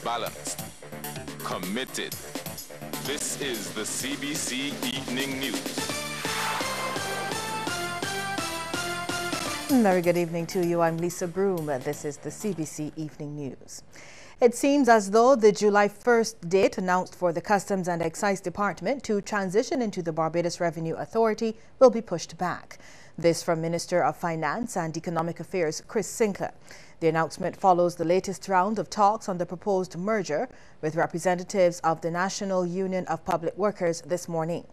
balanced, committed. This is the CBC Evening News. Very good evening to you. I'm Lisa Broom. This is the CBC Evening News. It seems as though the July 1st date announced for the Customs and Excise Department to transition into the Barbados Revenue Authority will be pushed back. This from Minister of Finance and Economic Affairs Chris Sinclair. The announcement follows the latest round of talks on the proposed merger with representatives of the National Union of Public Workers this morning.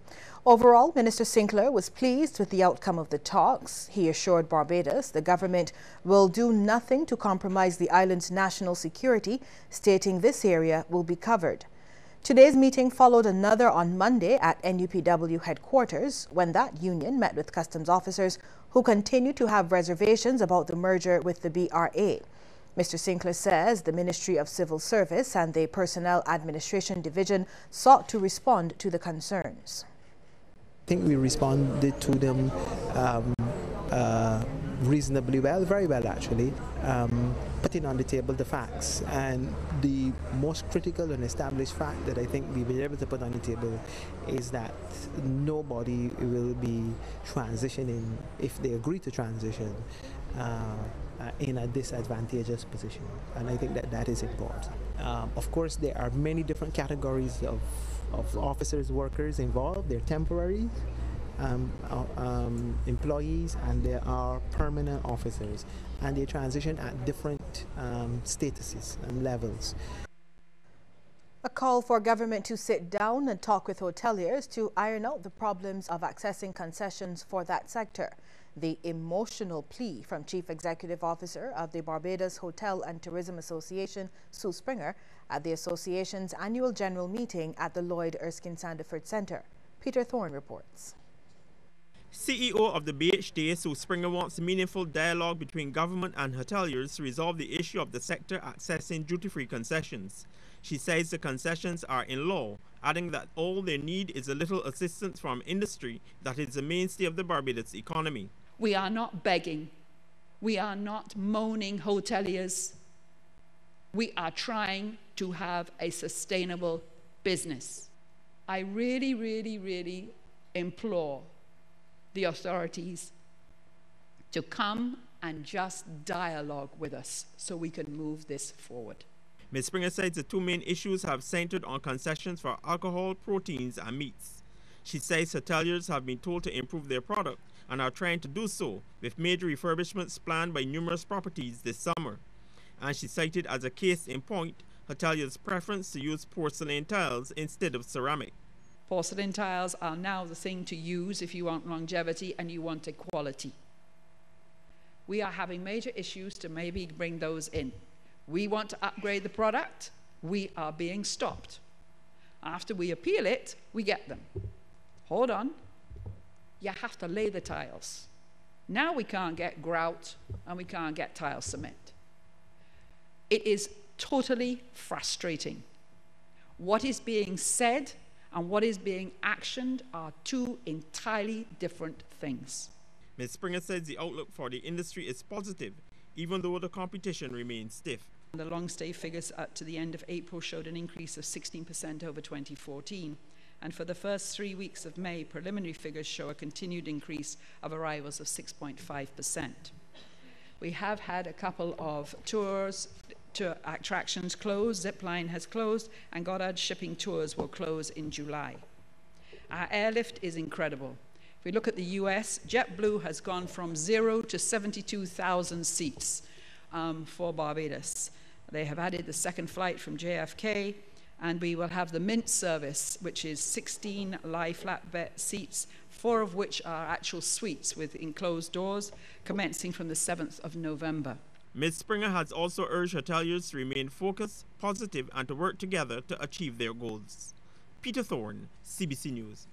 Overall, Minister Sinclair was pleased with the outcome of the talks. He assured Barbados the government will do nothing to compromise the island's national security, stating this area will be covered. Today's meeting followed another on Monday at NUPW headquarters when that union met with customs officers who continue to have reservations about the merger with the BRA. Mr. Sinclair says the Ministry of Civil Service and the Personnel Administration Division sought to respond to the concerns. I think we responded to them reasonably well, very well actually, putting on the table the facts. And the most critical and established fact that I think we were able to put on the table is that nobody will be transitioning, if they agree to transition, in a disadvantageous position. And I think that that is important. Of course, there are many different categories of officers, workers involved. They're temporary employees, and there are permanent officers, and they transition at different statuses and levels. A call for government to sit down and talk with hoteliers to iron out the problems of accessing concessions for that sector. The emotional plea from Chief Executive Officer of the Barbados Hotel and Tourism Association, Sue Springer, at the association's annual general meeting at the Lloyd Erskine Sandiford Centre. Peter Thorne reports. CEO of the BHD, Sue Springer, wants meaningful dialogue between government and hoteliers to resolve the issue of the sector accessing duty-free concessions. She says the concessions are in law, adding that all they need is a little assistance from industry that is the mainstay of the Barbados economy. We are not begging. We are not moaning hoteliers. We are trying to have a sustainable business. I really, really, really implore the authorities to come and just dialogue with us so we can move this forward. Ms. Springer says the two main issues have centered on concessions for alcohol, proteins, and meats. She says hoteliers have been told to improve their product and are trying to do so, with major refurbishments planned by numerous properties this summer. And she cited as a case in point hoteliers' preference to use porcelain tiles instead of ceramic. Porcelain tiles are now the thing to use if you want longevity and you want equality. We are having major issues to maybe bring those in. We want to upgrade the product. We are being stopped. After we appeal it, we get them. Hold on. You have to lay the tiles. Now we can't get grout and we can't get tile cement. It is totally frustrating. What is being said and what is being actioned are two entirely different things. Ms. Springer says the outlook for the industry is positive, even though the competition remains stiff. The long stay figures up to the end of April showed an increase of 16% over 2014. And for the first 3 weeks of May, preliminary figures show a continued increase of arrivals of 6.5%. We have had a couple of tours, attractions closed. Zipline has closed, and Goddard Shipping Tours will close in July. Our airlift is incredible. If we look at the US, JetBlue has gone from 0 to 72,000 seats for Barbados. They have added the second flight from JFK, and we will have the Mint service, which is 16 lie flat bed seats, 4 of which are actual suites with enclosed doors, commencing from the 7th of November. Ms. Springer has also urged hoteliers to remain focused, positive, and to work together to achieve their goals. Peter Thorne, CBC News.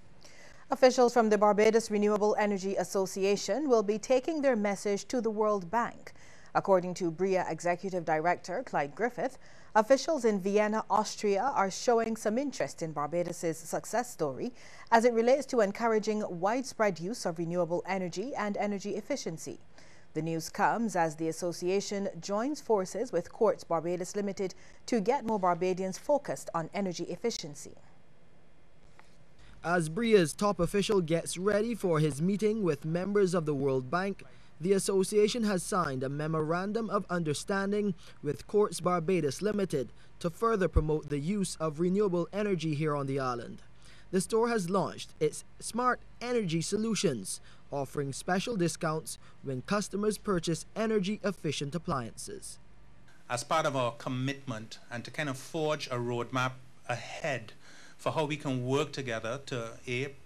Officials from the Barbados Renewable Energy Association will be taking their message to the World Bank. According to BRIA Executive Director Clyde Griffith, officials in Vienna, Austria are showing some interest in Barbados's success story as it relates to encouraging widespread use of renewable energy and energy efficiency. The news comes as the association joins forces with Quartz Barbados Limited to get more Barbadians focused on energy efficiency. As BRIA's top official gets ready for his meeting with members of the World Bank, the association has signed a memorandum of understanding with Quartz Barbados Limited to further promote the use of renewable energy here on the island. The store has launched its Smart Energy Solutions, offering special discounts when customers purchase energy-efficient appliances. As part of our commitment and to kind of forge a roadmap ahead for how we can work together to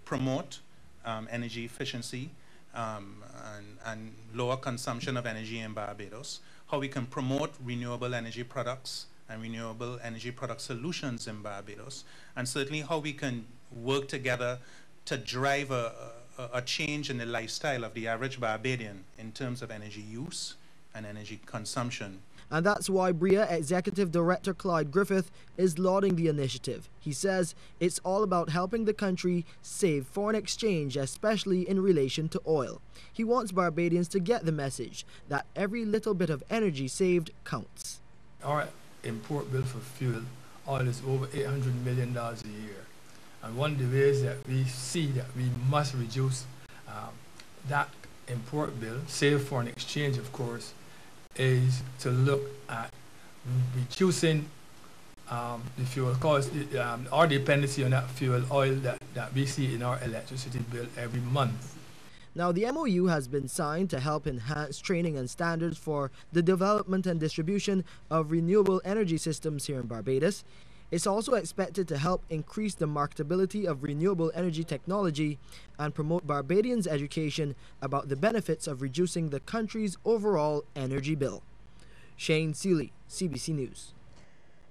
promote energy efficiency and lower consumption of energy in Barbados, how we can promote renewable energy products and renewable energy product solutions in Barbados, and certainly how we can work together to drive a change in the lifestyle of the average Barbadian in terms of energy use and energy consumption. And that's why BRIA Executive Director Clyde Griffith is lauding the initiative. He says it's all about helping the country save foreign exchange, especially in relation to oil. He wants Barbadians to get the message that every little bit of energy saved counts. Our import bill for fuel oil is over $800 million a year. And one of the ways that we see that we must reduce that import bill, save foreign exchange of course, is to look at reducing the fuel cost, our dependency on that fuel oil that we see in our electricity bill every month. Now, the MOU has been signed to help enhance training and standards for the development and distribution of renewable energy systems here in Barbados. It's also expected to help increase the marketability of renewable energy technology and promote Barbadians' education about the benefits of reducing the country's overall energy bill. Shane Seeley, CBC News.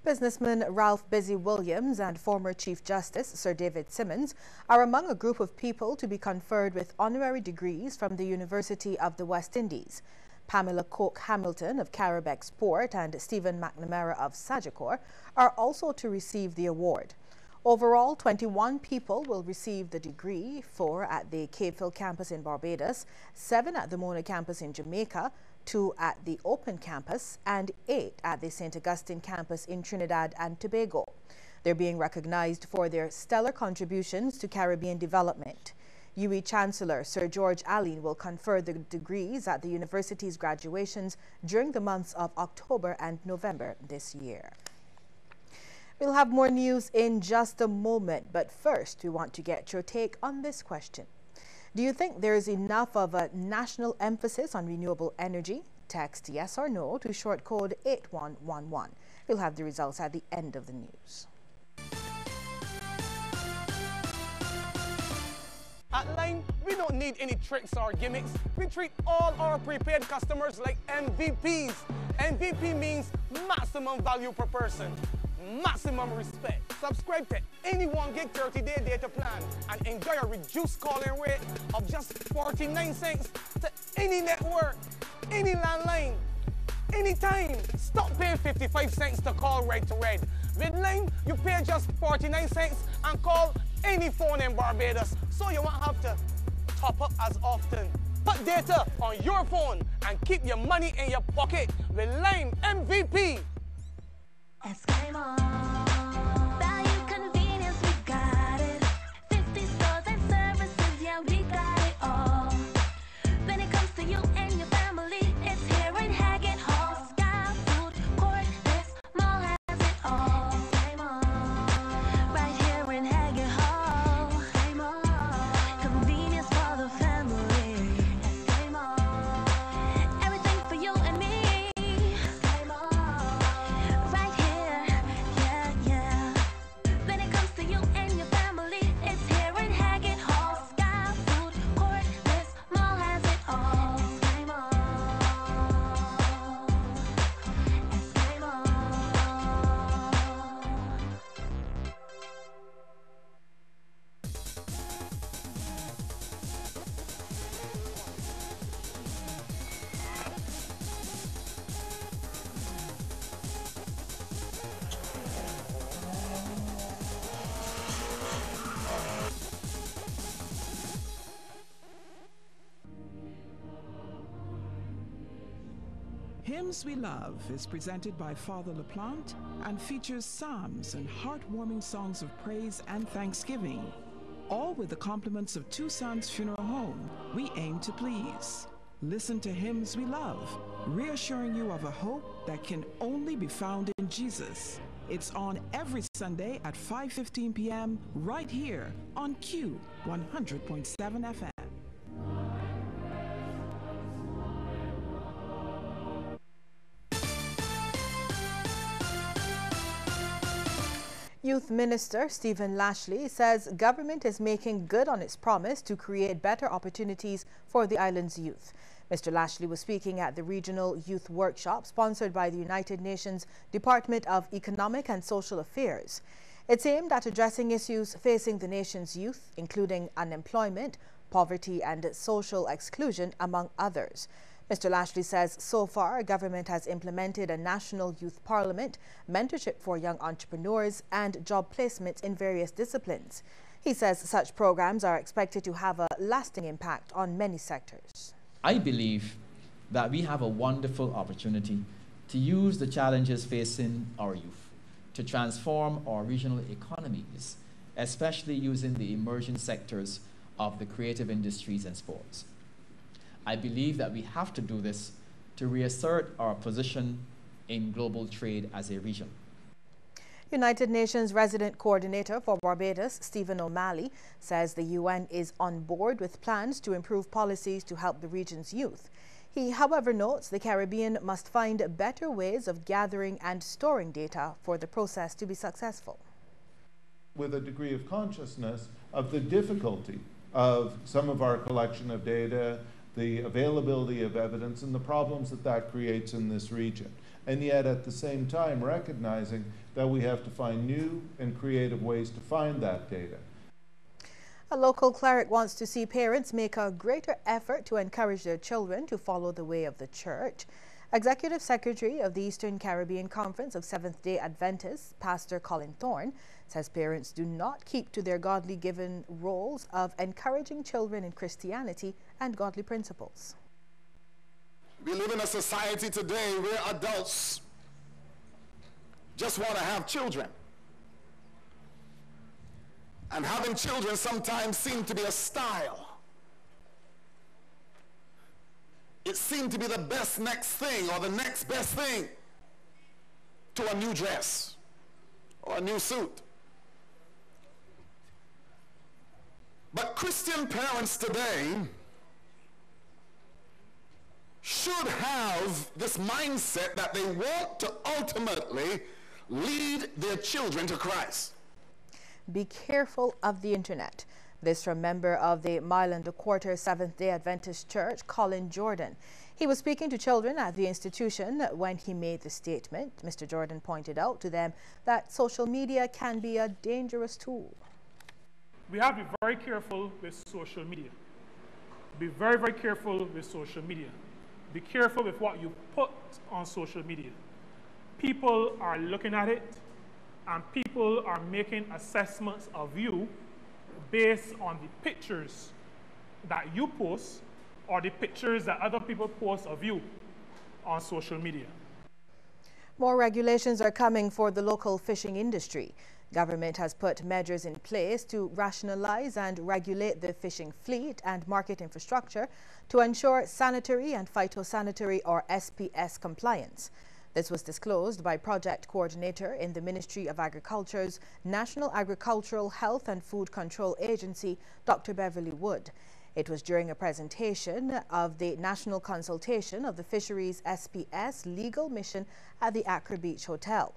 Businessman Ralph Busy Williams and former Chief Justice Sir David Simmons are among a group of people to be conferred with honorary degrees from the University of the West Indies. Pamela Coke Hamilton of Carabex Port and Stephen McNamara of Sagicor are also to receive the award. Overall, 21 people will receive the degree, 4 at the Cape Hill campus in Barbados, 7 at the Mona campus in Jamaica, 2 at the Open campus, and 8 at the St. Augustine campus in Trinidad and Tobago. They're being recognized for their stellar contributions to Caribbean development. UWI Chancellor Sir George Allen will confer the degrees at the university's graduations during the months of October and November this year. We'll have more news in just a moment, but first we want to get your take on this question. Do you think there is enough of a national emphasis on renewable energy? Text yes or no to short code 8111. We'll have the results at the end of the news. At Lime, we don't need any tricks or gimmicks. We treat all our prepaid customers like MVPs. MVP means maximum value per person, maximum respect. Subscribe to any 1 gig 30-day data plan and enjoy a reduced calling rate of just 49 cents to any network, any landline, anytime. Stop paying 55 cents to call right to red. With Lime, you pay just 49 cents and call any phone in Barbados, so you won't have to top up as often. Put data on your phone and keep your money in your pocket with Lime MVP. Value, convenience, we got it. 50 stores and services, yeah, we got it all. When it comes to you and your family, it's here in Haggett Hall. Sky Food Court, this mall has it all. Right here in Haggett Hall. Convenience for the family. Everything for you and me. Hymns We Love is presented by Father LaPlante and features psalms and heartwarming songs of praise and thanksgiving, all with the compliments of Two Sons Funeral Home. We aim to please. Listen to Hymns We Love, reassuring you of a hope that can only be found in Jesus. It's on every Sunday at 5:15 p.m. right here on Q 100.7 FM. Youth Minister Stephen Lashley says government is making good on its promise to create better opportunities for the island's youth. Mr. Lashley was speaking at the Regional Youth Workshop sponsored by the United Nations Department of Economic and Social Affairs. It's aimed at addressing issues facing the nation's youth, including unemployment, poverty and social exclusion, among others. Mr. Lashley says so far, government has implemented a national youth parliament, mentorship for young entrepreneurs, and job placements in various disciplines. He says such programs are expected to have a lasting impact on many sectors. I believe that we have a wonderful opportunity to use the challenges facing our youth to transform our regional economies, especially using the emerging sectors of the creative industries and sports. I believe that we have to do this to reassert our position in global trade as a region. United Nations Resident Coordinator for Barbados, Stephen O'Malley, says the UN is on board with plans to improve policies to help the region's youth. He, however, notes the Caribbean must find better ways of gathering and storing data for the process to be successful. With a degree of consciousness of the difficulty of some of our collection of data, the availability of evidence, and the problems that that creates in this region. And yet at the same time recognizing that we have to find new and creative ways to find that data. A local cleric wants to see parents make a greater effort to encourage their children to follow the way of the church. Executive Secretary of the Eastern Caribbean Conference of Seventh-day Adventists, Pastor Colin Thorne, says parents do not keep to their godly given roles of encouraging children in Christianity and godly principles. We live in a society today where adults just want to have children. And having children sometimes seems to be a style. It seemed to be the best next thing or the next best thing to a new dress or a new suit. But Christian parents today should have this mindset that they want to ultimately lead their children to Christ. Be careful of the internet. This from member of the Mile and a Quarter Seventh-day Adventist Church, Colin Jordan. He was speaking to children at the institution when he made the statement. Mr. Jordan pointed out to them that social media can be a dangerous tool. We have to be very careful with social media. Be very, very careful with social media. Be careful with what you put on social media. People are looking at it, and people are making assessments of you based on the pictures that you post or the pictures that other people post of you on social media. More regulations are coming for the local fishing industry. Government has put measures in place to rationalize and regulate the fishing fleet and market infrastructure to ensure sanitary and phytosanitary or SPS compliance. This was disclosed by Project Coordinator in the Ministry of Agriculture's National Agricultural Health and Food Control Agency, Dr. Beverly Wood. It was during a presentation of the National Consultation of the Fisheries SPS legal mission at the Accra Beach Hotel.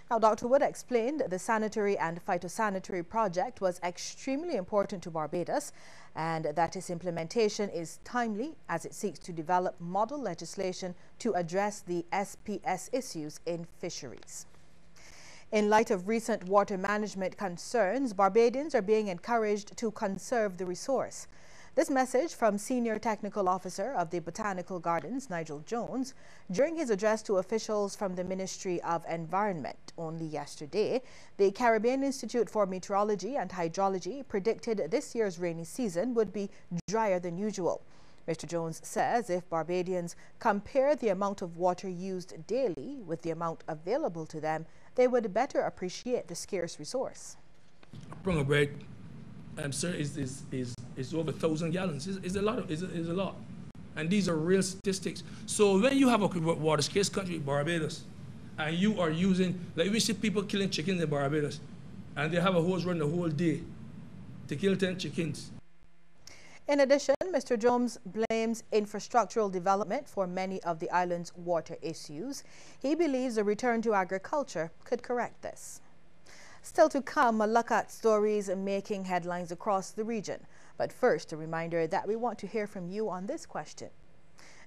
Now, Dr. Wood explained the sanitary and phytosanitary project was extremely important to Barbados and that its implementation is timely as it seeks to develop model legislation to address the SPS issues in fisheries. In light of recent water management concerns, Barbadians are being encouraged to conserve the resource. This message from Senior Technical Officer of the Botanical Gardens, Nigel Jones, during his address to officials from the Ministry of Environment. Only yesterday, the Caribbean Institute for Meteorology and Hydrology predicted this year's rainy season would be drier than usual. Mr. Jones says if Barbadians compare the amount of water used daily with the amount available to them, they would better appreciate the scarce resource. Prong of bread, sir, is over 1,000 gallons. It's a lot. It's a lot. And these are real statistics. So when you have a water scarce country, Barbados, and you are using, like we see people killing chickens in Barbados, and they have a hose run the whole day to kill 10 chickens. In addition, Mr. Jones blames infrastructural development for many of the island's water issues. He believes a return to agriculture could correct this. Still to come, a look at stories making headlines across the region. But first, a reminder that we want to hear from you on this question.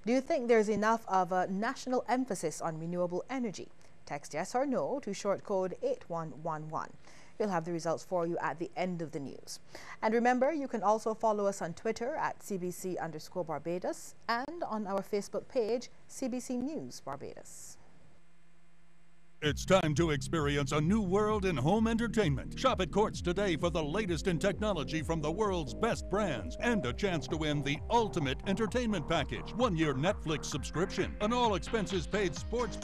Do you think there's enough of a national emphasis on renewable energy? Text yes or no to short code 8111. We'll have the results for you at the end of the news. And remember, you can also follow us on Twitter at CBC_Barbados and on our Facebook page, CBC News Barbados. It's time to experience a new world in home entertainment. Shop at Courts today for the latest in technology from the world's best brands and a chance to win the ultimate entertainment package. 1-year Netflix subscription, an all expenses paid sports